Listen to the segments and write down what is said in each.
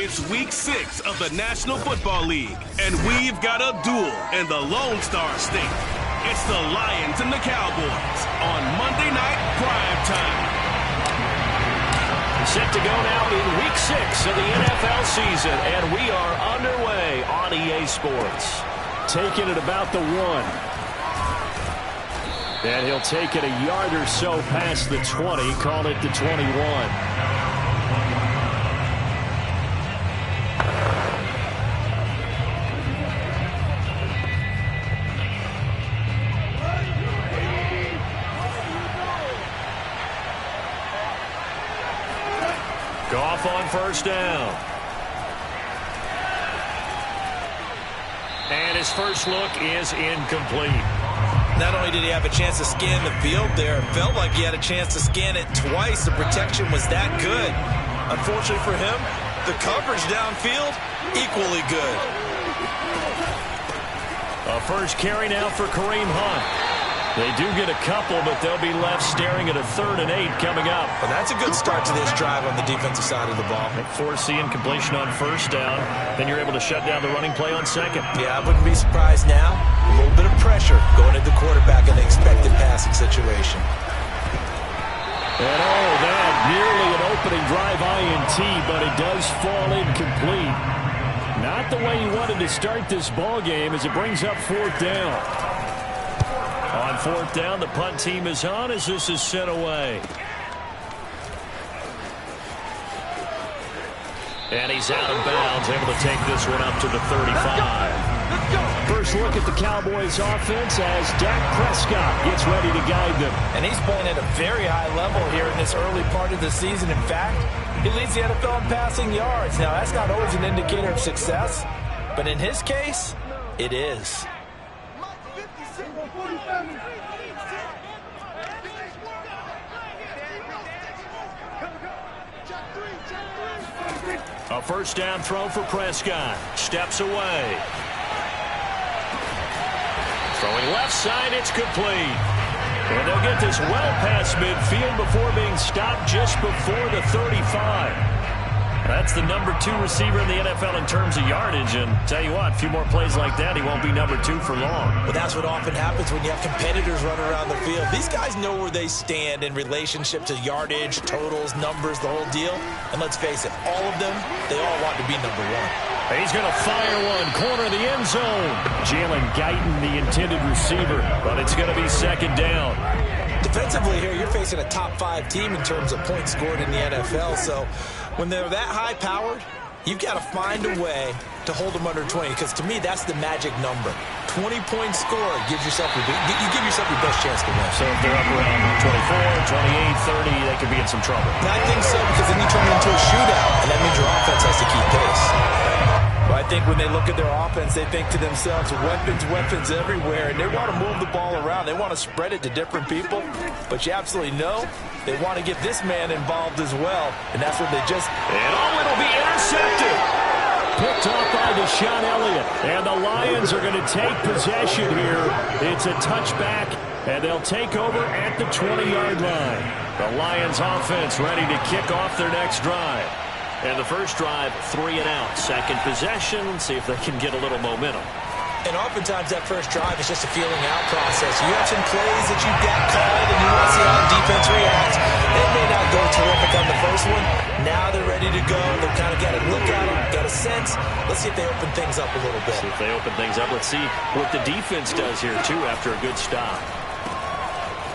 It's week 6 of the National Football League, and we've got a duel in the Lone Star State. It's the Lions and the Cowboys on Monday Night Prime Time. Set to go now in week 6 of the NFL season, and we are underway on EA Sports. Taking it about the 1. And he'll take it a yard or so past the 20, call it the 21. Goff on first down. And his first look is incomplete. Not only did he have a chance to scan the field there, it felt like he had a chance to scan it twice. The protection was that good. Unfortunately for him, the coverage downfield, equally good. A first carry now for Kareem Hunt. They do get a couple, but they'll be left staring at a 3rd and 8 coming up. Well, that's a good start to this drive on the defensive side of the ball. Forcing completion on first down. Then you're able to shut down the running play on second. Yeah, I wouldn't be surprised now. A little bit of pressure going at the quarterback in the expected passing situation. And that nearly an opening drive INT, but it does fall incomplete. Not the way you wanted to start this ball game as it brings up 4th down. On 4th down, the punt team is on as this is sent away. And he's out of bounds, able to take this one up to the 35. First look at the Cowboys offense as Dak Prescott gets ready to guide them. And he's playing at a very high level here in this early part of the season. In fact, he leads the NFL in passing yards. Now, that's not always an indicator of success, but in his case, it is. A first down throw for Prescott. Steps away. Throwing left side, it's complete. And they'll get this well past midfield before being stopped just before the 35. That's the number 2 receiver in the NFL in terms of yardage. And tell you what, a few more plays like that, he won't be number 2 for long. Well, that's what often happens when you have competitors running around the field. These guys know where they stand in relationship to yardage, totals, numbers, the whole deal. And let's face it, all of them, they all want to be number 1. He's going to fire one, corner of the end zone. Jalen Guyton, the intended receiver, but it's going to be 2nd down. Defensively here, you're facing a top 5 team in terms of points scored in the NFL. So when they're that high-powered, you've got to find a way to hold them under 20, because to me, that's the magic number. 20 points scored gives yourself you give yourself your best chance to win. So if they're up around 24, 28, 30, they could be in some trouble. And I think so, because then you turn it into a shootout, and that means your offense has to keep pace. Well, I think when they look at their offense, they think to themselves, weapons everywhere, and they want to move the ball around. They want to spread it to different people, but you absolutely know they want to get this man involved as well, and that's what they just... And it'll be intercepted. Picked off by Deshaun Elliott, and the Lions are going to take possession here. It's a touchback, and they'll take over at the 20-yard line. The Lions offense ready to kick off their next drive. And the first drive, 3 and out. Second possession, see if they can get a little momentum. And oftentimes that first drive is just a feeling out process. You have some plays that you've got called and you want to see how the defense reacts. They may not go terrific on the first one. Now they're ready to go. They've kind of got a look at them, got a sense. Let's see if they open things up a little bit. See if they open things up. Let's see what the defense does here, too, after a good stop.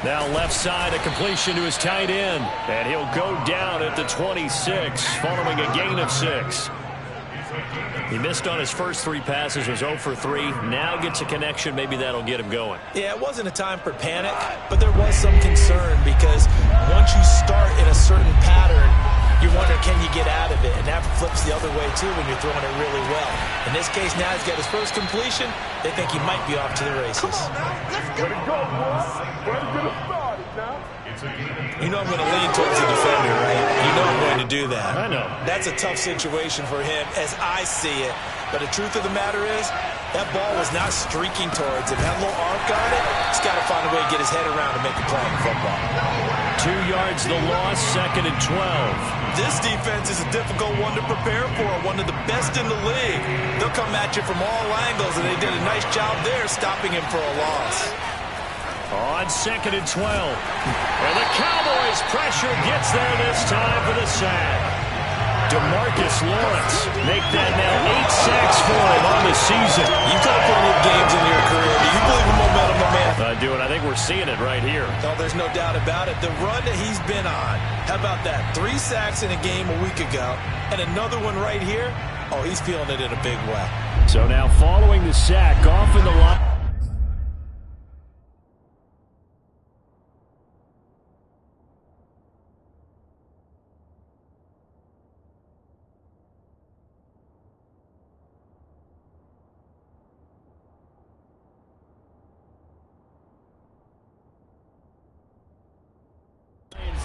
Now left side, a completion to his tight end. And he'll go down at the 26 following a gain of 6. He missed on his first 3 passes, was 0 for 3. Now gets a connection. Maybe that'll get him going. Yeah, it wasn't a time for panic, but there was some concern because once you start in a certain pattern, you wonder, can you get out of it? And that flips the other way, too, when you're throwing it really well. In this case, now he's got his first completion. They think he might be off to the races. Come on, man. Let's get it going, boys. Ready to start it now. You know I'm going to lean towards the defender, right? You know I'm going to do that. I know. That's a tough situation for him as I see it. But the truth of the matter is, that ball was not streaking towards him. Had a little arc on it, He's got to find a way to get his head around to make a play in football. 2 yards the loss, 2nd and 12. This defense is a difficult one to prepare for, one of the best in the league. They'll come at you from all angles, and they did a nice job there stopping him for a loss. On 2nd and 12. And the Cowboys' pressure gets there this time for the sack. DeMarcus Lawrence make that now 8 sacks for him on the season. You've got plenty of games in your career. Do you believe in momentum, my man? I do, and I think we're seeing it right here. No, there's no doubt about it. The run that he's been on, how about that? 3 sacks in a game a week ago, and another one right here. Oh, he's feeling it in a big way. So now following the sack, off in the line.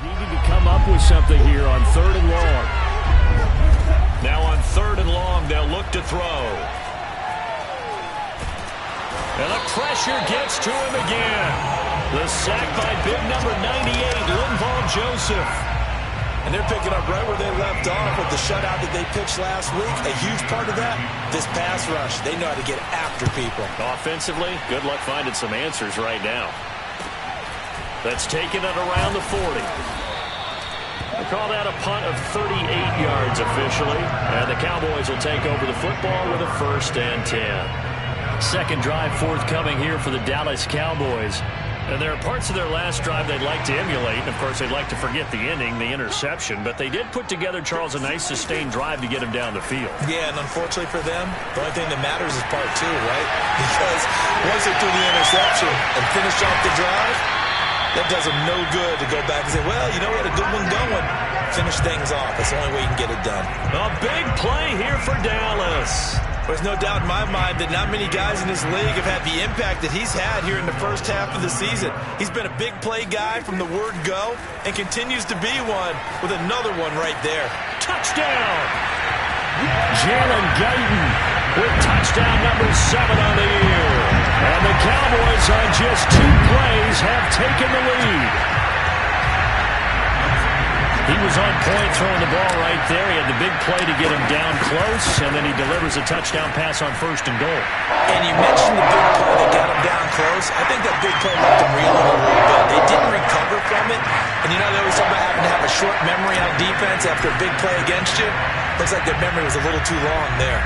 Needing to come up with something here on 3rd and long. Now on 3rd and long, they'll look to throw. And the pressure gets to him again. The sack by big number 98, Linval Joseph. And they're picking up right where they left off with the shutout that they pitched last week. A huge part of that, this pass rush. They know how to get after people. Offensively, good luck finding some answers right now. That's taken it around the 40. They call that a punt of 38 yards officially. And the Cowboys will take over the football with a 1st and 10. Second drive forthcoming here for the Dallas Cowboys. And there are parts of their last drive they'd like to emulate. And, of course, they'd like to forget the ending, the interception. But they did put together, Charles, a nice sustained drive to get him down the field. Yeah, and unfortunately for them, the only thing that matters is part 2, right? Because once they threw the interception and finished off the drive, that does them no good to go back and say, well, you know what, a good one going. Finish things off. That's the only way you can get it done. A big play here for Dallas. There's no doubt in my mind that not many guys in this league have had the impact that he's had here in the first half of the season. He's been a big play guy from the word go and continues to be one with another one right there. Touchdown! Jalen Guyton with touchdown number 7 on the year. And the Cowboys on just 2 plays have taken the lead. He was on point throwing the ball right there. He had the big play to get him down close, and then he delivers a touchdown pass on 1st and goal. And you mentioned the big play that got him down close. I think that big play left him reeling a little bit. They didn't recover from it. And you know, they always talk about having to have a short memory on defense after a big play against you. Looks like their memory was a little too long there.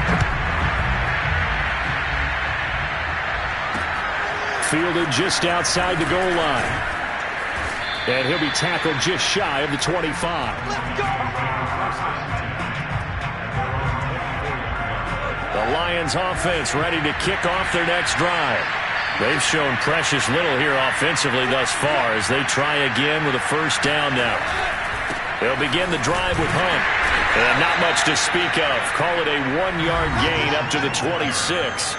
Fielded just outside the goal line. And he'll be tackled just shy of the 25. The Lions offense ready to kick off their next drive. They've shown precious little here offensively thus far as they try again with a 1st down now. They'll begin the drive with Hunt. And not much to speak of. Call it a 1-yard gain up to the 26.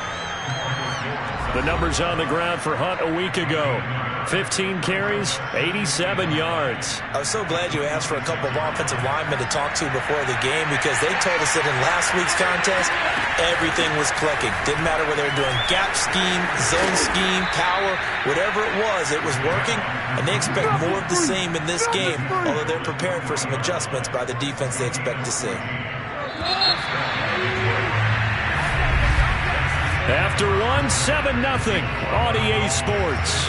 The numbers on the ground for Hunt a week ago. 15 carries, 87 yards. I was so glad you asked for a couple of offensive linemen to talk to before the game because they told us that in last week's contest, everything was clicking. Didn't matter whether they were doing gap scheme, zone scheme, power, whatever it was working. And they expect more of the same in this game, although they're prepared for some adjustments by the defense they expect to see. After one, 7-0 on EA Sports.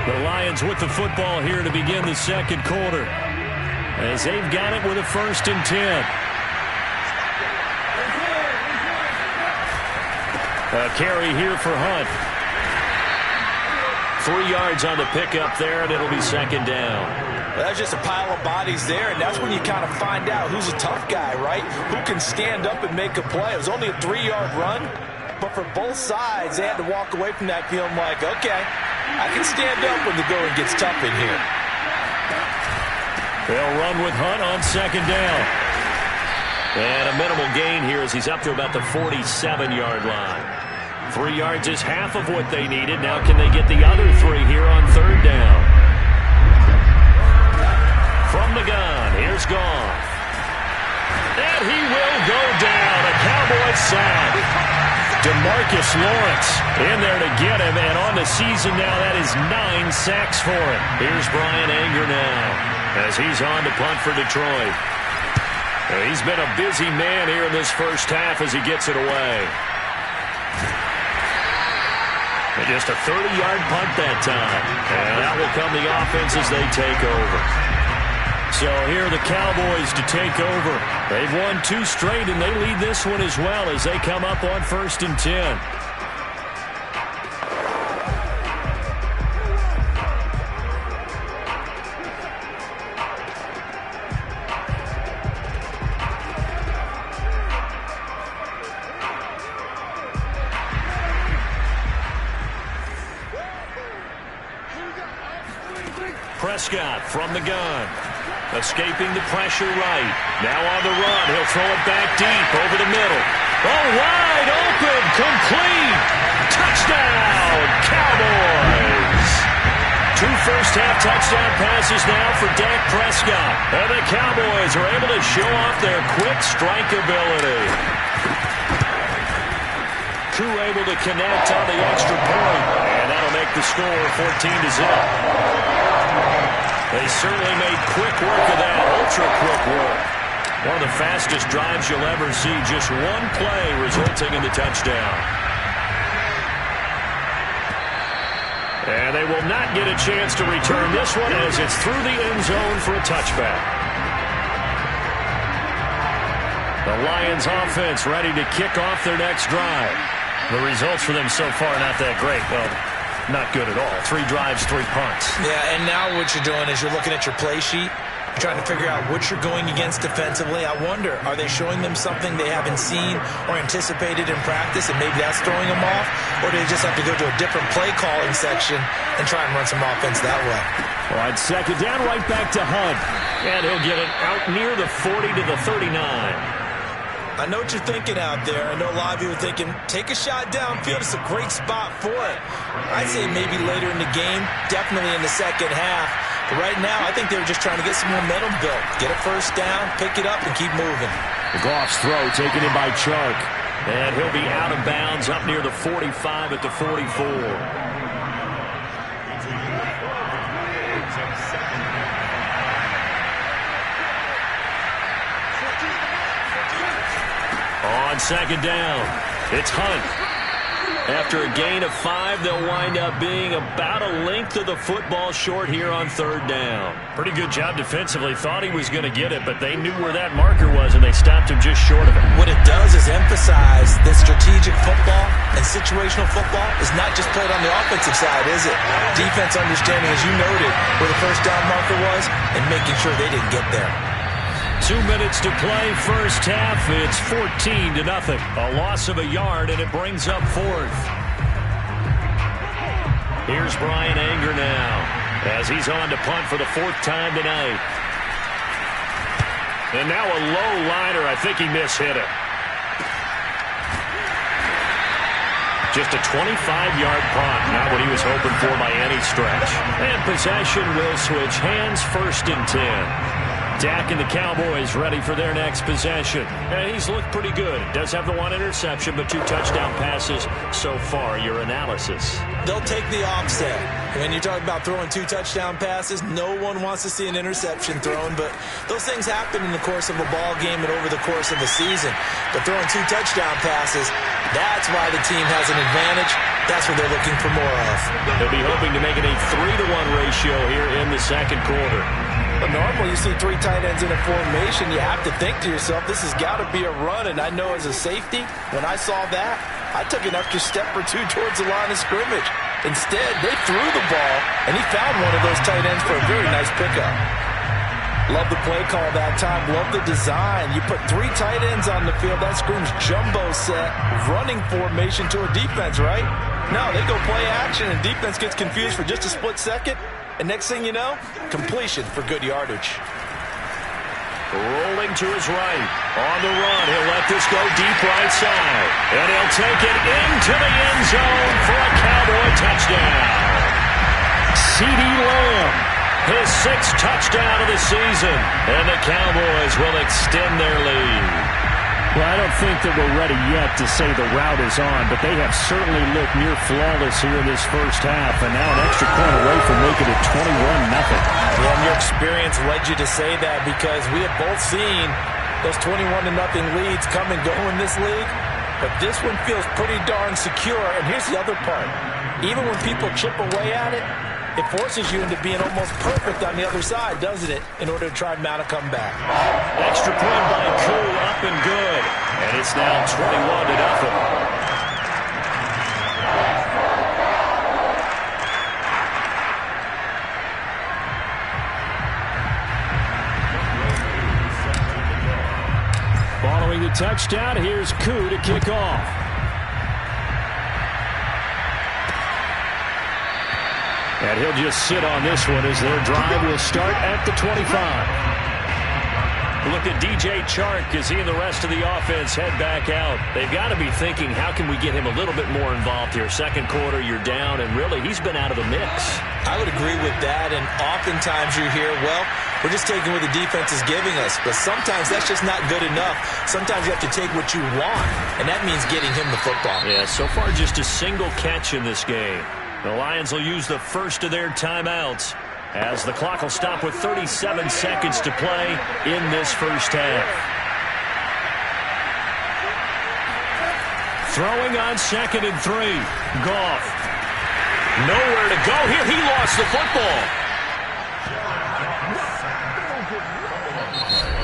The Lions with the football here to begin the 2nd quarter. As they've got it with a 1st and 10. A carry here for Hunt. 3 yards on the pickup there, and it'll be 2nd down. Well, that's just a pile of bodies there, and that's when you kind of find out who's a tough guy, right? Who can stand up and make a play. It was only a 3-yard run, but for both sides, they had to walk away from that feeling like, okay, I can stand up when the going gets tough in here. They'll run with Hunt on 2nd down. And a minimal gain here as he's up to about the 47-yard line. 3 yards is half of what they needed. Now can they get the other 3 here on 3rd down? From the gun, here's Goff. And he will go down. A Cowboys sack. DeMarcus Lawrence in there to get him, and on the season now, that is 9 sacks for him. Here's Bryan Anger now as he's on to punt for Detroit. He's been a busy man here in this first half as he gets it away. And just a 30-yard punt that time. And that will come the offense as they take over. So here are the Cowboys to take over. They've won 2 straight, and they lead this one as well as they come up on 1st and 10. Prescott from the gun. Escaping the pressure right. Now on the run. He'll throw it back deep over the middle. Oh, wide open. Complete. Touchdown, Cowboys. 2 first-half touchdown passes now for Dak Prescott. And the Cowboys are able to show off their quick strike ability. Koo able to connect on the extra point. And that'll make the score 14-0. They certainly made quick work of that, ultra-quick work. One of the fastest drives you'll ever see, just one play resulting in the touchdown. And they will not get a chance to return this one as it's through the end zone for a touchback. The Lions offense ready to kick off their next drive. The results for them so far not that great. Well, not good at all. 3 drives, 3 punts. Yeah, and now what you're doing is you're looking at your play sheet. You're trying to figure out what you're going against defensively. I wonder, are they showing them something they haven't seen or anticipated in practice, and maybe that's throwing them off? Or do they just have to go to a different play calling section and try and run some offense that way? All right, 2nd down, right back to Hunt. And he'll get it out near the 40 to the 39. I know what you're thinking out there. I know a lot of you are thinking, take a shot downfield. It's a great spot for it. I'd say maybe later in the game, definitely in the second half. But right now, I think they were just trying to get some momentum built. Get a first down, pick it up, and keep moving. The Goff's throw taken in by Chark. And he'll be out of bounds up near the 45 at the 44. On 2nd down, it's Hunt. After a gain of 5, they'll wind up being about a length of the football short here on 3rd down. Pretty good job defensively. Thought he was going to get it, but they knew where that marker was, and they stopped him just short of it. What it does is emphasize that strategic football and situational football is not just played on the offensive side, is it? Defense understanding, as you noted, where the first down marker was and making sure they didn't get there. 2 minutes to play, first half. It's 14-0. A loss of a yard, and it brings up 4th. Here's Bryan Anger now as he's on to punt for the 4th time tonight. And now a low liner. I think he mishit it. Just a 25-yard punt. Not what he was hoping for by any stretch. And possession will switch hands, 1st and 10. Dak and the Cowboys ready for their next possession. And he's looked pretty good. Does have the 1 interception, but 2 touchdown passes so far. Your analysis? They'll take the offset. When you talk about throwing 2 touchdown passes, no one wants to see an interception thrown, but those things happen in the course of a ball game and over the course of a season. But throwing 2 touchdown passes, that's why the team has an advantage. That's what they're looking for more of. They'll be hoping to make it a 3-to-1 ratio here in the 2nd quarter. But normally you see 3 tight ends in a formation, you have to think to yourself, this has got to be a run. And I know as a safety, when I saw that, I took an extra step or 2 towards the line of scrimmage. Instead, they threw the ball, and he found one of those tight ends for a very nice pickup. Love the play call that time. Love the design. You put 3 tight ends on the field. That screams jumbo set, running formation to a defense, right? No, they go play action, and defense gets confused for just a split second. And next thing you know, completion for good yardage. Rolling to his right. On the run, he'll let this go deep right side. And he'll take it into the end zone for a Cowboy touchdown. CeeDee Lamb, his 6th touchdown of the season. And the Cowboys will extend their lead. Well, I don't think that we're ready yet to say the route is on, but they have certainly looked near flawless here in this first half, and now an extra point away from making it 21-0. Yeah, and your experience led you to say that because we have both seen those 21-0 leads come and go in this league, but this one feels pretty darn secure. And here's the other part. Even when people chip away at it, it forces you into being almost perfect on the other side, doesn't it, in order to try and mount a comeback. Extra point by Koo, up and good. And it's now 21-0. Following the touchdown, here's Koo to kick off. And he'll just sit on this one as their drive will start at the 25. Look at DJ Chark as he and the rest of the offense head back out. They've got to be thinking, how can we get him a little bit more involved here? Second quarter, you're down, and really, he's been out of the mix. I would agree with that, and oftentimes you hear, well, we're just taking what the defense is giving us. But sometimes that's just not good enough. Sometimes you have to take what you want, and that means getting him the football. Yeah, so far just a single catch in this game. The Lions will use the first of their timeouts as the clock will stop with 37 seconds to play in this first half. Throwing on 2nd and 3. Goff. Nowhere to go here. He lost the football.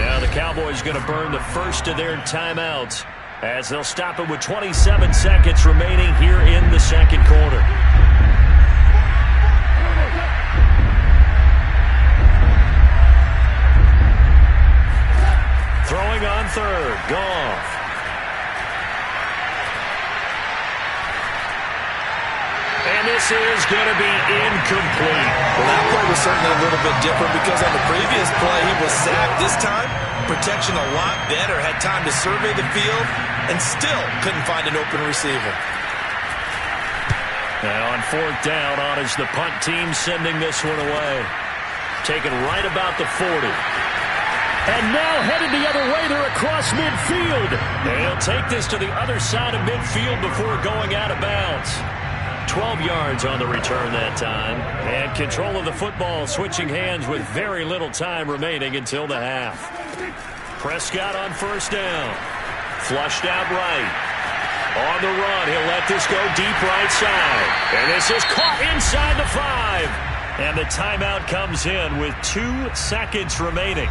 Now the Cowboys going to burn the first of their timeouts as they'll stop it with 27 seconds remaining here in the second quarter. Throwing on 3rd. Goff. And this is going to be incomplete. Well, that play was certainly a little bit different because on the previous play, he was sacked. This time, protection a lot better. Had time to survey the field and still couldn't find an open receiver. Now on 4th down, on is the punt team sending this one away. Taken right about the 40. And now headed the other way. They're across midfield. They'll take this to the other side of midfield before going out of bounds. 12 yards on the return that time. And control of the football switching hands with very little time remaining until the half. Prescott on 1st down. Flushed out right. On the run, he'll let this go deep right side. And this is caught inside the 5. And the timeout comes in with 2 seconds remaining.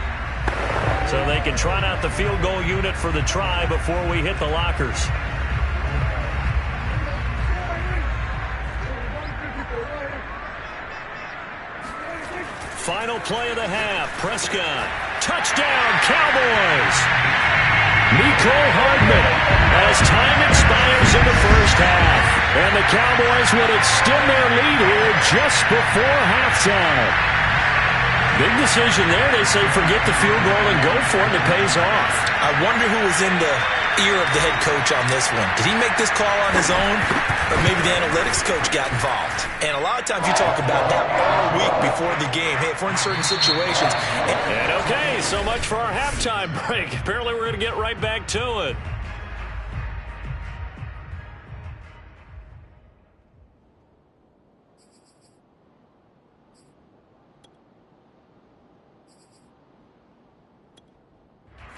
So they can trot out the field goal unit for the try before we hit the lockers. Final play of the half. Prescott. Touchdown, Cowboys. Mecole Hardman as time expires in the first half. And the Cowboys would extend their lead here just before halftime. Big decision there. They say forget the field goal and go for it. It pays off. I wonder who was in the ear of the head coach on this one. Did he make this call on his own? Or maybe the analytics coach got involved? And a lot of times you talk about that all week before the game. Hey, if we're in certain situations. And okay, so much for our halftime break. Apparently we're going to get right back to it.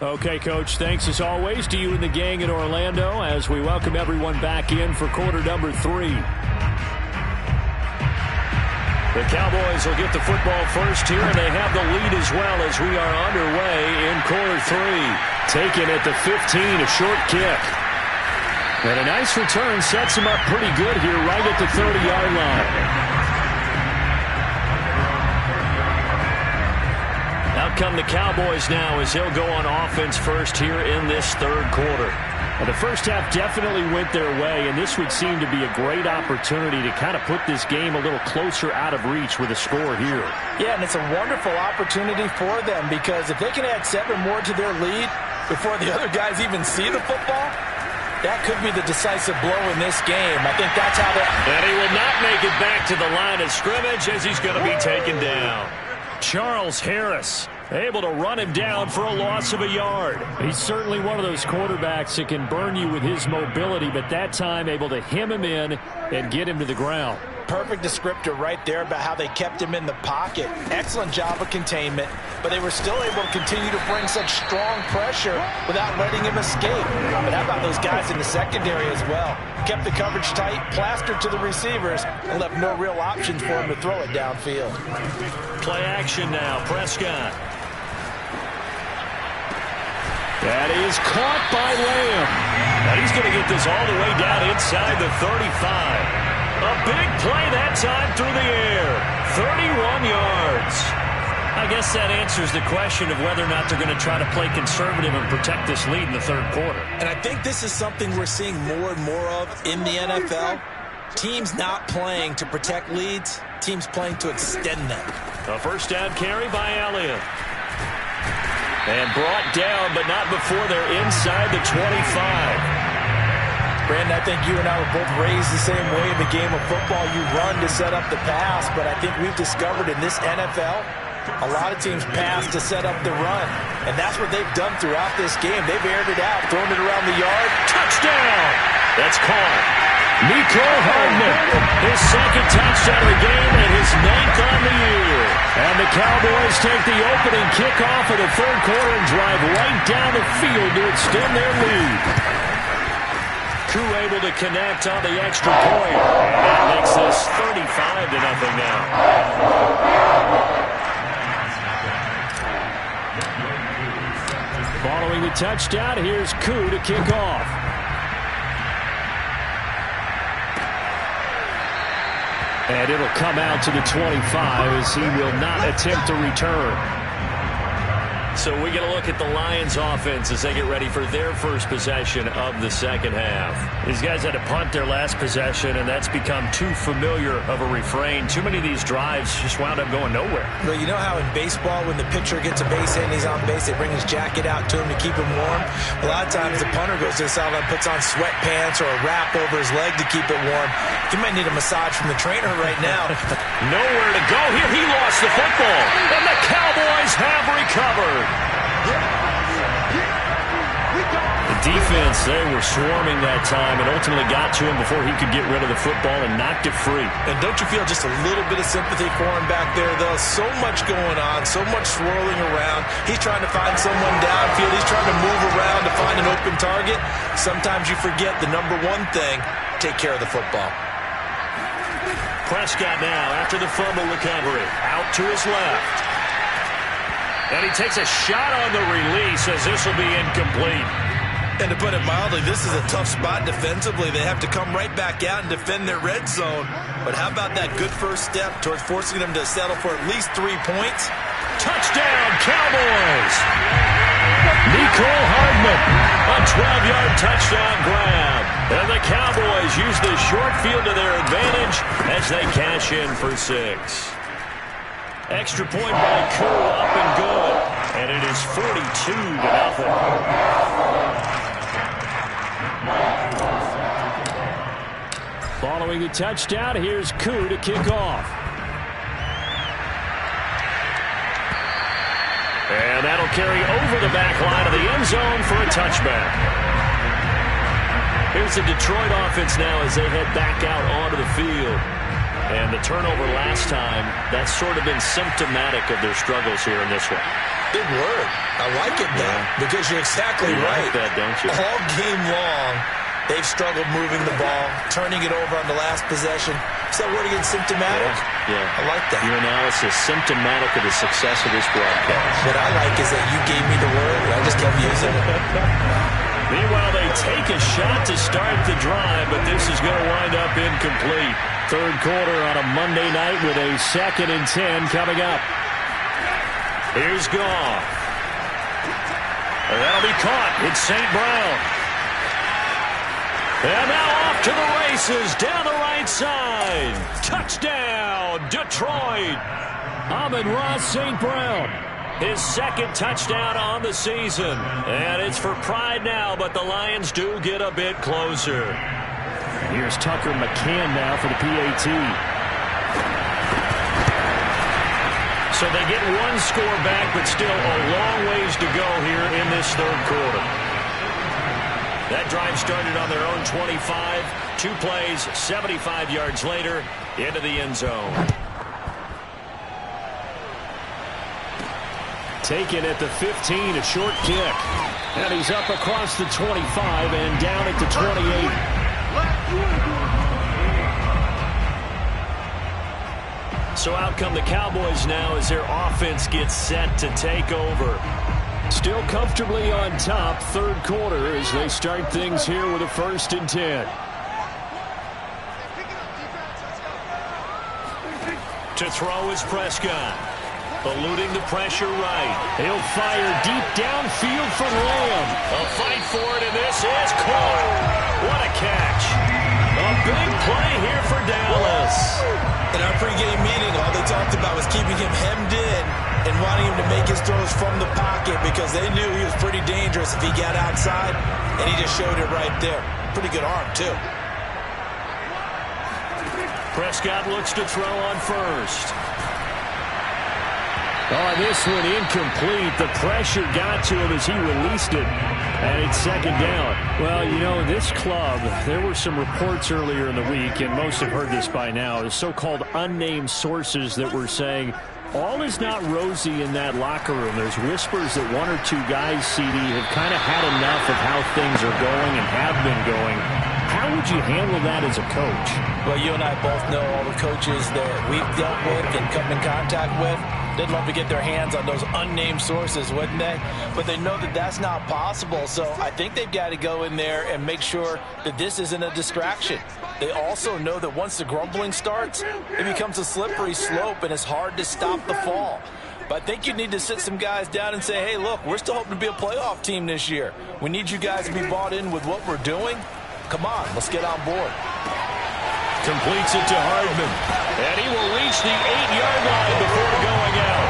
Okay, Coach, thanks as always to you and the gang in Orlando as we welcome everyone back in for quarter number 3. The Cowboys will get the football first here, and they have the lead as well as we are underway in quarter 3. Taken at the 15, a short kick. And a nice return sets him up pretty good here right at the 30-yard line. Out come the Cowboys now as they'll go on offense first here in this third quarter. Well, the first half definitely went their way, and this would seem to be a great opportunity to kind of put this game a little closer out of reach with a score here. Yeah, and it's a wonderful opportunity for them because if they can add 7 more to their lead before the other guys even see the football, that could be the decisive blow in this game. I think that's how they... And he will not make it back to the line of scrimmage as he's going to be taken down. Charles Harris able to run him down for a loss of a yard. He's certainly one of those quarterbacks that can burn you with his mobility, but that time able to hem him in and get him to the ground. Perfect descriptor right there about how they kept him in the pocket. Excellent job of containment, but they were still able to continue to bring such strong pressure without letting him escape. But how about those guys in the secondary as well? Kept the coverage tight, plastered to the receivers, and left no real options for him to throw it downfield. Play action now, Prescott. That is caught by Lamb. Now he's going to get this all the way down inside the 35. A big play that time through the air. 31 yards. I guess that answers the question of whether or not they're going to try to play conservative and protect this lead in the third quarter. And I think this is something we're seeing more and more of in the NFL. Teams not playing to protect leads, teams playing to extend them. A first down carry by Elliott. And brought down, but not before they're inside the 25. Brandon, I think you and I were both raised the same way in the game of football. You run to set up the pass, but I think we've discovered in this NFL, a lot of teams pass to set up the run. And that's what they've done throughout this game. They've aired it out, thrown it around the yard. Touchdown! That's caught. Mecole Hardman, his second touchdown of the game and his 9th on the year. And the Cowboys take the opening kickoff of the third quarter and drive right down the field to extend their lead. Crew able to connect on the extra point. And that makes this 35-0 now. Following the touchdown, here's Koo to kick off. And it'll come out to the 25 as he will not attempt to return. So we get a look at the Lions offense as they get ready for their first possession of the second half. These guys had to punt their last possession, and that's become too familiar of a refrain. Too many of these drives just wound up going nowhere. Well, you know how in baseball when the pitcher gets a base hit and he's on base, they bring his jacket out to him to keep him warm? A lot of times the punter goes to the sideline, puts on sweatpants or a wrap over his leg to keep it warm. He might need a massage from the trainer right now. Nowhere to go here. He lost the football, and the Cowboys have recovered. The defense, they were swarming that time and ultimately got to him before he could get rid of the football and knocked it free. And don't you feel just a little bit of sympathy for him back there, though? So much going on, so much swirling around. He's trying to find someone downfield. He's trying to move around to find an open target. Sometimes you forget the number one thing, take care of the football. Prescott now after the fumble recovery. Out to his left. And he takes a shot on the release as this will be incomplete. And to put it mildly, this is a tough spot defensively. They have to come right back out and defend their red zone. But how about that good first step towards forcing them to settle for at least 3 points? Touchdown, Cowboys! Mecole Hardman, a 12-yard touchdown grab. And the Cowboys use the short field to their advantage as they cash in for 6. Extra point by Koo, up and good. And it is 42-0. Following the touchdown, here's Koo to kick off. And that'll carry over the back line of the end zone for a touchback. Here's the Detroit offense now as they head back out onto the field. And the turnover last time, that's sort of been symptomatic of their struggles here in this one. Big word. I like it, though, because you're exactly right. Like that, don't you? All game long, they've struggled moving the ball, turning it over on the last possession. Is that word again, symptomatic? Yeah. I like that. Your analysis, symptomatic of the success of this broadcast. What I like is that you gave me the word, and I just kept using it. Meanwhile, they take a shot to start the drive, but this is going to wind up incomplete. Third quarter on a Monday night with a 2nd and 10 coming up. Here's Goff. And that'll be caught. It's St. Brown. And now off to the races down the right side. Touchdown, Detroit. Amon-Ra St. Brown. His 2nd touchdown on the season. And it's for pride now, but the Lions do get a bit closer. Here's Tucker McCann now for the PAT. So they get one score back, but still a long ways to go here in this third quarter. That drive started on their own 25. 2 plays, 75 yards later, into the end zone. Taken at the 15, a short kick. And he's up across the 25 and down at the 28. So out come the Cowboys now as their offense gets set to take over. Still comfortably on top, third quarter, as they start things here with a 1st and 10. To throw is Prescott. Eluding the pressure right. He'll fire deep downfield for Lamb. A fight for it, and this is caught. What a catch. A big play here for Dallas. In our pregame meeting, all they talked about was keeping him hemmed in and wanting him to make his throws from the pocket because they knew he was pretty dangerous if he got outside, and he just showed it right there. Pretty good arm, too. Prescott looks to throw on first. Oh, this one incomplete. The pressure got to him as he released it. And it's 2nd down. Well, you know, this club, there were some reports earlier in the week, and most have heard this by now, the so-called unnamed sources that were saying all is not rosy in that locker room. There's whispers that 1 or 2 guys, CD, have kind of had enough of how things are going and have been going. How would you handle that as a coach? Well, you and I both know all the coaches that we've dealt with and come in contact with. They'd love to get their hands on those unnamed sources, wouldn't they? But they know that that's not possible, so I think they've got to go in there and make sure that this isn't a distraction. They also know that once the grumbling starts, it becomes a slippery slope, and it's hard to stop the fall. But I think you need to sit some guys down and say, hey, look, we're still hoping to be a playoff team this year. We need you guys to be bought in with what we're doing. Come on, let's get on board. Completes it to Hardman. And he will reach the 8-yard line before going out.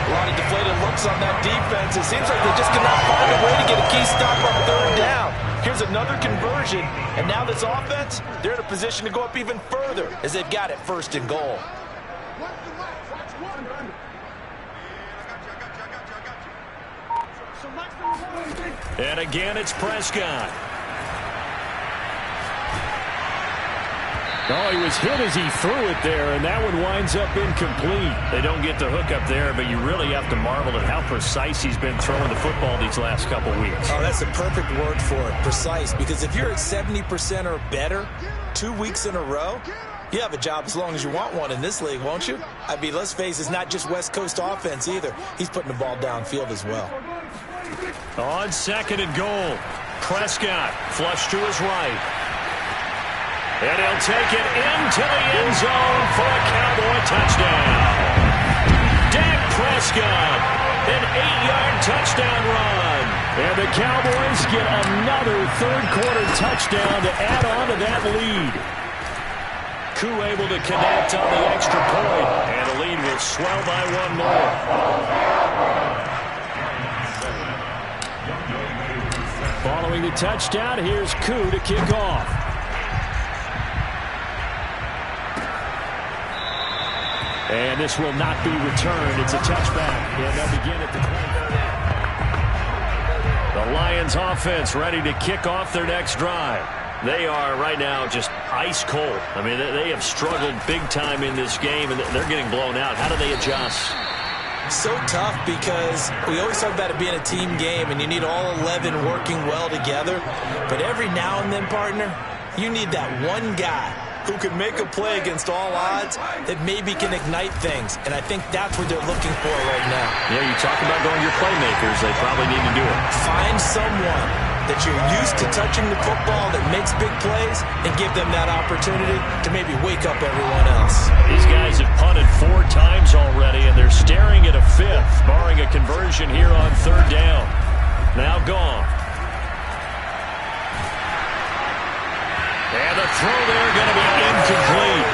A lot of deflated looks on that defense. It seems like they just cannot find a way to get a key stop on 3rd down. Here's another conversion. And now this offense, they're in a position to go up even further as they've got it 1st and goal. And again, it's Prescott. Oh, he was hit as he threw it there, and that one winds up incomplete. They don't get the hook up there, but you really have to marvel at how precise he's been throwing the football these last couple weeks. Oh, that's a perfect word for it, precise, because if you're at 70% or better 2 weeks in a row, you have a job as long as you want one in this league, won't you? I mean, let's face it, it's not just West Coast offense either. He's putting the ball downfield as well. On 2nd and goal, Prescott flush to his right. And he'll take it into the end zone for a Cowboy touchdown. Dak Prescott, an 8-yard touchdown run. And the Cowboys get another third-quarter touchdown to add on to that lead. Koo able to connect on the extra point, and the lead will swell by 1 more. Following the touchdown, here's Koo to kick off. And this will not be returned. It's a touchback. And they'll begin at the 20. The Lions offense ready to kick off their next drive. They are right now just ice cold. I mean, they have struggled big time in this game, and they're getting blown out. How do they adjust? So tough because we always talk about it being a team game, and you need all 11 working well together. But every now and then, partner, you need that one guy who can make a play against all odds that maybe can ignite things. And I think that's what they're looking for right now. Yeah, you talk about going your playmakers. They probably need to do it. Find someone that you're used to touching the football that makes big plays and give them that opportunity to maybe wake up everyone else. These guys have punted 4 times already, and they're staring at a 5th, barring a conversion here on 3rd down. Now gone. And the throw there going to be incomplete.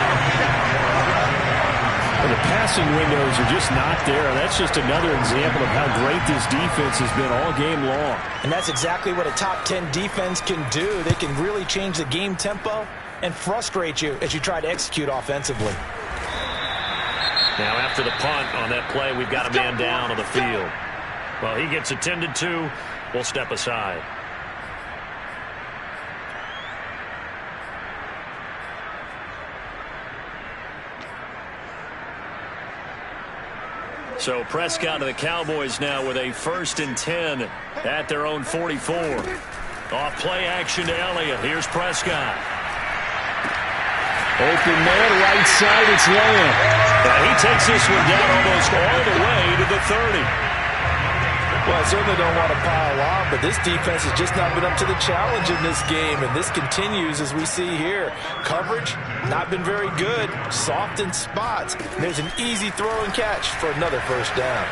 Well, the passing windows are just not there. That's just another example of how great this defense has been all game long. And that's exactly what a top 10 defense can do. They can really change the game tempo and frustrate you as you try to execute offensively. Now after the punt on that play, we've got a man down on the field. Well, he gets attended to. We'll step aside. So Prescott of the Cowboys now with a 1st and 10 at their own 44. Off play action to Elliott. Here's Prescott. Open man, right side, it's Lamb. And he takes this one down almost all the way to the 30. Well, I certainly don't want to pile on, but this defense has just not been up to the challenge in this game, and this continues as we see here. Coverage, not been very good, soft in spots. There's an easy throw and catch for another 1st down.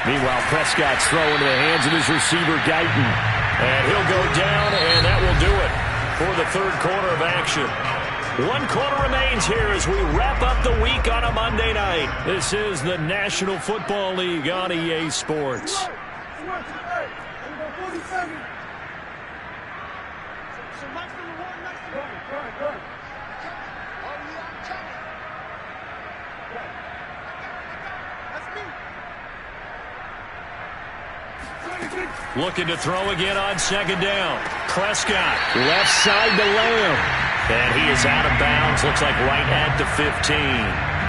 Meanwhile, Prescott's throw into the hands of his receiver, Guyton. And he'll go down, and that will do it for the 3rd quarter of action. 1 quarter remains here as we wrap up the week on a Monday night. This is the National Football League on EA Sports. Looking to throw again on 2nd down. Prescott, Left side to Lamb. and he is out of bounds. Looks like right at the 15.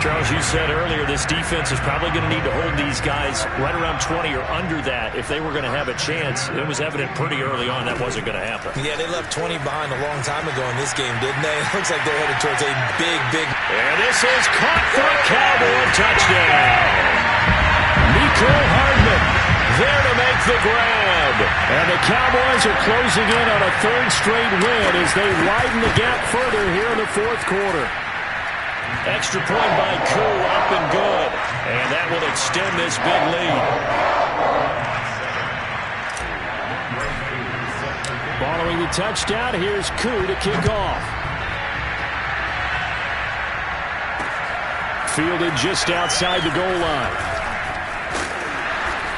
Charles, you said earlier this defense is probably going to need to hold these guys right around 20 or under that if they were going to have a chance. It was evident pretty early on that wasn't going to happen. Yeah, they left 20 behind a long time ago in this game, didn't they? It looks like they're headed towards a big... And this is caught for a Cowboy touchdown. Mecole Hardman there to make the grab. And the Cowboys are closing in on a 3rd straight win as they widen the gap further here in the 4th quarter. Extra point by Koo, up and good. And that will extend this big lead. Following the touchdown, here's Koo to kick off. Fielded just outside the goal line.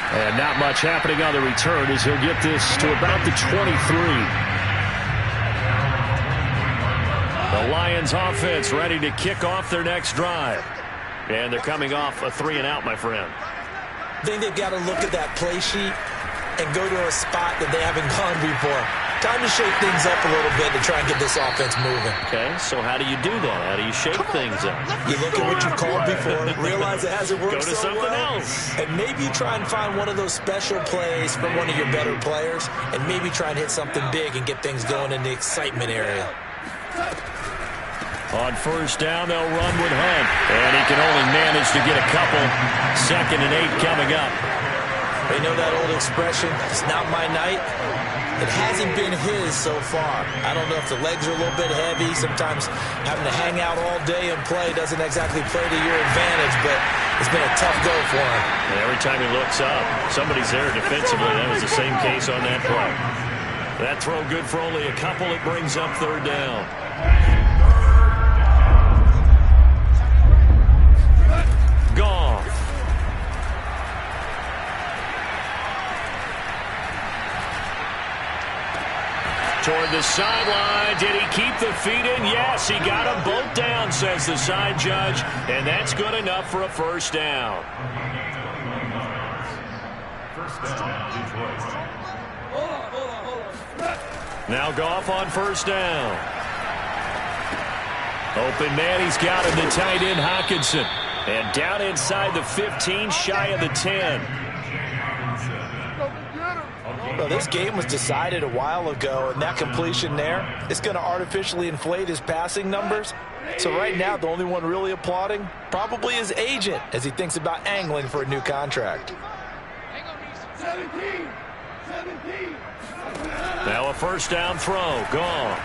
And not much happening on the return as he'll get this to about the 23. The Lions offense ready to kick off their next drive. And they're coming off a 3-and-out, my friend. I think they've got to look at that play sheet and go to a spot that they haven't gone before. Time to shake things up a little bit to try and get this offense moving. Okay, so how do you do that? How do you shake things up? You look at what you called before, realize it hasn't worked Go to so something well, else. and maybe you try and find one of those special plays from one of your better players, and maybe try and hit something big and get things going in the excitement area. On 1st down, they'll run with Hunt. And he can only manage to get a couple. 2nd and 8 coming up. They know that old expression, it's not my night. It hasn't been his so far. I don't know if the legs are a little bit heavy. Sometimes having to hang out all day and play doesn't exactly play to your advantage, but it's been a tough go for him. And every time he looks up, somebody's there defensively. That was the same case on that play. That throw good for only a couple. It brings up 3rd down. Goff. Toward the sideline. Did he keep the feet in? Yes, he got them both down, says the side judge. And that's good enough for a 1st down. Now Goff on 1st down. Open man, he's got him, the tight end Hockenson. And down inside the 15, shy of the 10. Well, this game was decided a while ago, and that completion there is going to artificially inflate his passing numbers. So right now, the only one really applauding probably his agent as he thinks about angling for a new contract. Now a 1st down throw. Goff.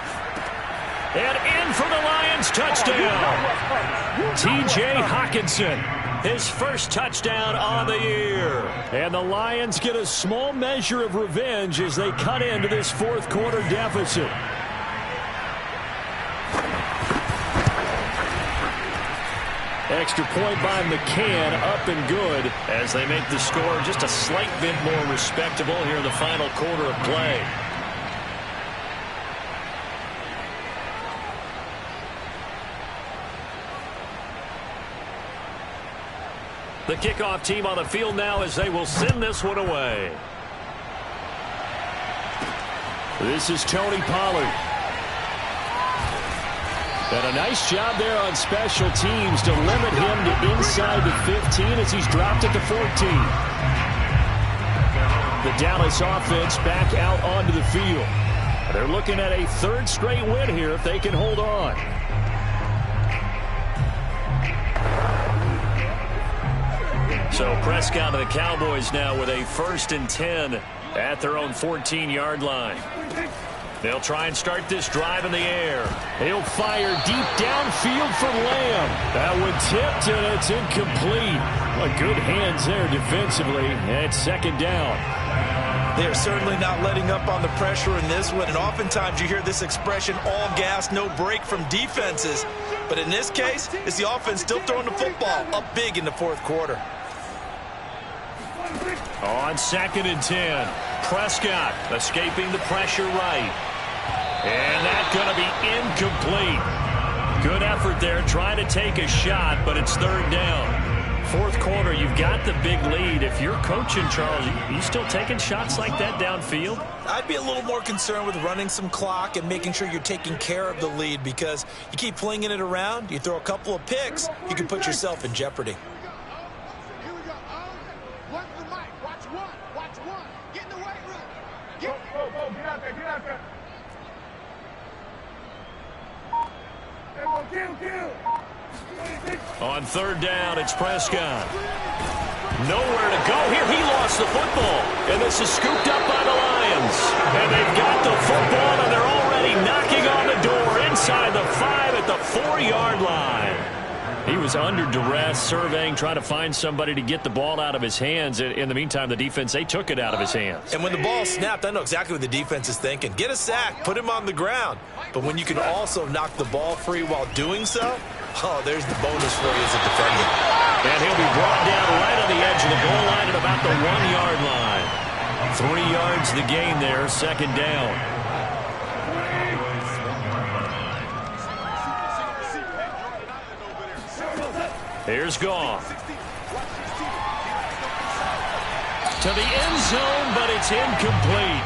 And in for the Lions, touchdown. T.J. Hockenson, his 1st touchdown on the year. And the Lions get a small measure of revenge as they cut into this 4th quarter deficit. Extra point by McCann, up and good. As they make the score just a slight bit more respectable here in the final quarter of play. The kickoff team on the field now as they will send this one away. This is Tony Pollard. And a nice job there on special teams to limit him to inside the 15 as he's dropped at the 14. The Dallas offense back out onto the field. They're looking at a third straight win here if they can hold on. So Prescott and the Cowboys now with a 1st and 10 at their own 14-yard line. They'll try and start this drive in the air. He'll fire deep downfield for Lamb. That one tipped, and it's incomplete. Well, good hands there defensively. And it's 2nd down. They are certainly not letting up on the pressure in this one, and oftentimes you hear this expression, all gas, no break from defenses. But in this case, it's the offense still throwing the football up big in the 4th quarter. On 2nd and 10, Prescott escaping the pressure right. And that's going to be incomplete. Good effort there trying to take a shot, but it's 3rd down. 4th quarter, you've got the big lead. If you're coaching, Charles, you still taking shots like that downfield? I'd be a little more concerned with running some clock and making sure you're taking care of the lead, because you keep flinging it around, you throw a couple of picks, you can put yourself in jeopardy. On 3rd down, it's Prescott. Nowhere to go here. He lost the football. And this is scooped up by the Lions. And they've got the football, and they're already knocking on the door inside the 5 at the 4-yard line. He was under duress, surveying, trying to find somebody to get the ball out of his hands. In the meantime, the defense, they took it out of his hands. And when the ball snapped, I know exactly what the defense is thinking. Get a sack, put him on the ground. But when you can also knock the ball free while doing so, oh, there's the bonus for you as a defender. And he'll be brought down right on the edge of the goal line at about the 1-yard line. 3 yards the gain there, 2nd down. Here's Goff. To the end zone, but it's incomplete.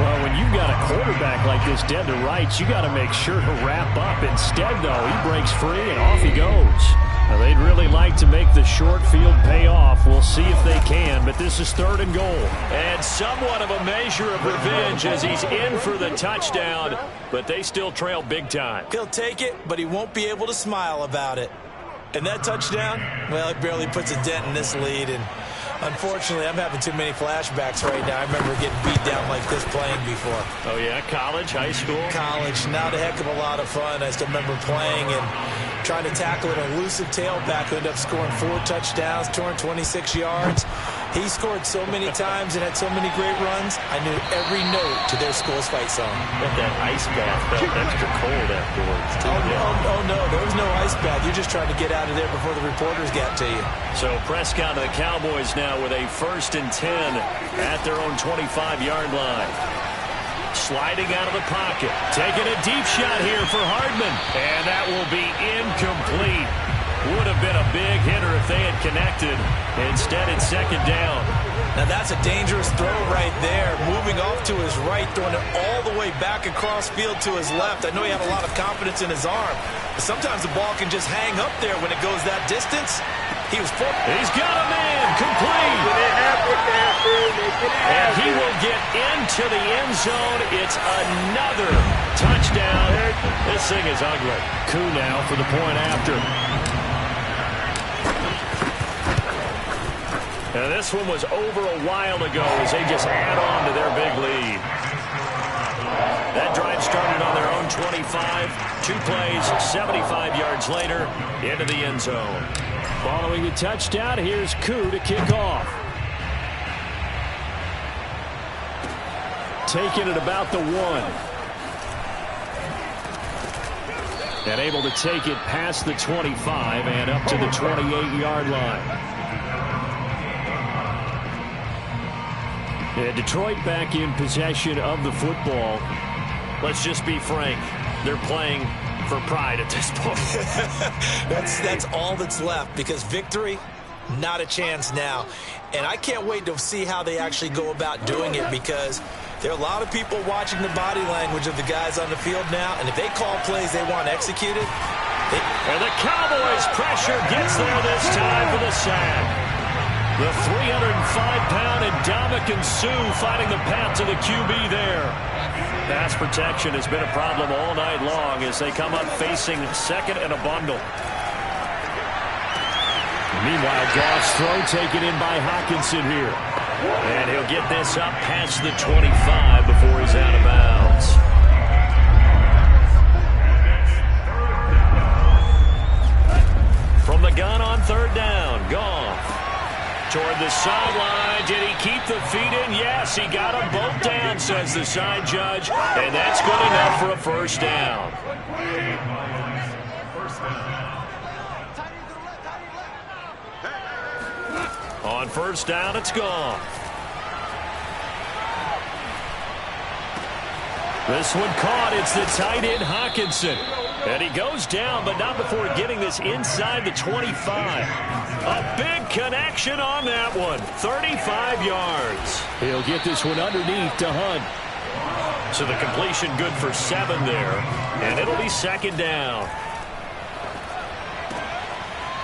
Well, when you've got a quarterback like this dead to rights, you got to make sure to wrap up. Instead, though, he breaks free and off he goes. Now, they'd really like to make the short field pay off. We'll see if they can, but this is 3rd and goal. And somewhat of a measure of revenge as he's in for the touchdown, but they still trail big time. He'll take it, but he won't be able to smile about it. And that touchdown, well, it barely puts a dent in this lead. And unfortunately, I'm having too many flashbacks right now. I remember getting beat down like this playing before. Oh, yeah? College, high school? College. Not a heck of a lot of fun. I still remember playing and trying to tackle an elusive tailback who ended up scoring 4 touchdowns, 226 yards. He scored so many times and had so many great runs, I knew every note to their school's fight song. But that ice bath felt extra cold afterwards, too. Oh, no. There was no ice bath. You just tried to get out of there before the reporters got to you. So Prescott and the Cowboys now with a 1st and 10 at their own 25-yard line. Sliding out of the pocket. Taking a deep shot here for Hardman. And that will be incomplete. Would have been a big hitter if they had connected. Instead, it's 2nd down. Now, that's a dangerous throw right there. Moving off to his right, throwing it all the way back across field to his left. I know he had a lot of confidence in his arm. But sometimes the ball can just hang up there when it goes that distance. He's got a man, complete. And he will get into the end zone. It's another touchdown. This thing is ugly. Koo now for the point after. Now this one was over a while ago as they just add on to their big lead. That drive started on their own 25. 2 plays, 75 yards later, into the end zone. Following the touchdown, here's Koo to kick off. Taking it about the 1. And able to take it past the 25 and up to the 28-yard line. Yeah, Detroit back in possession of the football. Let's just be frank. They're playing for pride at this point. That's all that's left, because victory, not a chance now. And I can't wait to see how they actually go about doing it, because there are a lot of people watching the body language of the guys on the field now, and if they call plays they want executed. And the Cowboys pressure gets there this time for the sack. The 305-pound Ndamukong Suh finding the path to the QB there. Pass protection has been a problem all night long as they come up facing second and a bundle. Meanwhile, Goff's throw taken in by Hockenson here. And he'll get this up past the 25 before he's out of bounds. From the gun on third down, Goff. Toward the sideline. Did he keep the feet in? Yes, he got them both down, says the side judge. And that's good enough for a first down. On first down, it's gone. This one caught. It's the tight end, Hockenson. And he goes down, but not before getting this inside the 25. A big connection on that one. 35 yards. He'll get this one underneath to Hunt. So the completion good for 7 there. And it'll be second down.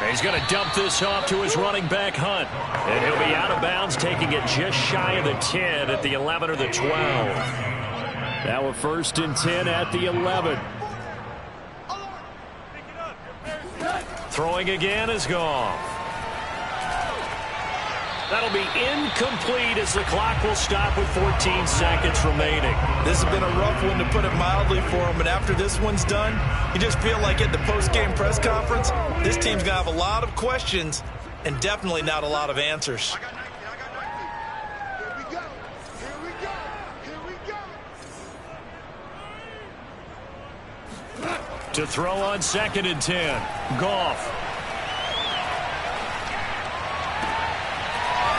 He's going to dump this off to his running back, Hunt. And he'll be out of bounds, taking it just shy of the 10 at the 11 or the 12. Now a 1st and 10 at the 11. Throwing again is Goff. That'll be incomplete as the clock will stop with 14 seconds remaining. This has been a rough one, to put it mildly, for him. And after this one's done, you just feel like at the post-game press conference, this team's going to have a lot of questions and definitely not a lot of answers. To throw on 2nd and 10. Goff.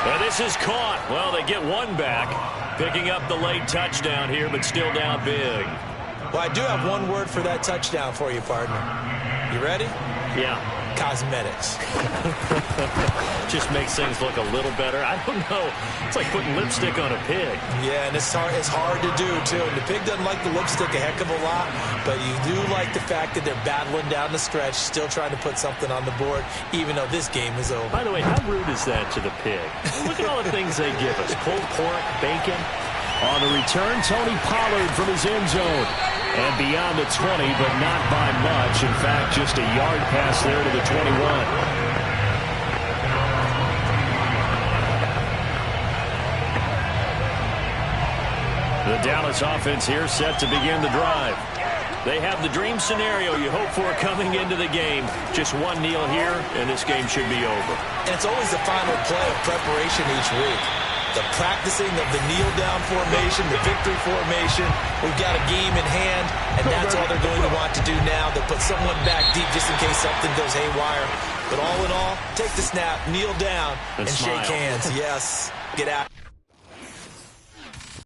And this is caught. Well, they get one back. Picking up the late touchdown here, but still down big. Well, I do have one word for that touchdown for you, partner. You ready? Yeah. Cosmetics. Just makes things look a little better. I don't know. It's like putting lipstick on a pig. Yeah, and it's hard to do, too. And the pig doesn't like the lipstick a heck of a lot, but you do like the fact that they're battling down the stretch, still trying to put something on the board, even though this game is over. By the way, how rude is that to the pig? Look at all the things they give us. Pulled pork, bacon. On the return, Tony Pollard from his end zone. And beyond the 20, but not by much. In fact, just a yard pass there to the 21. The Dallas offense here set to begin the drive. They have the dream scenario you hope for coming into the game. Just one kneel here, and this game should be over. And it's always the final play of preparation each week. The practicing of the kneel-down formation, the victory formation. We've got a game in hand, and that's all they're going to want to do now. They'll put someone back deep just in case something goes haywire. But all in all, take the snap, kneel down, and shake hands. Yes, get out.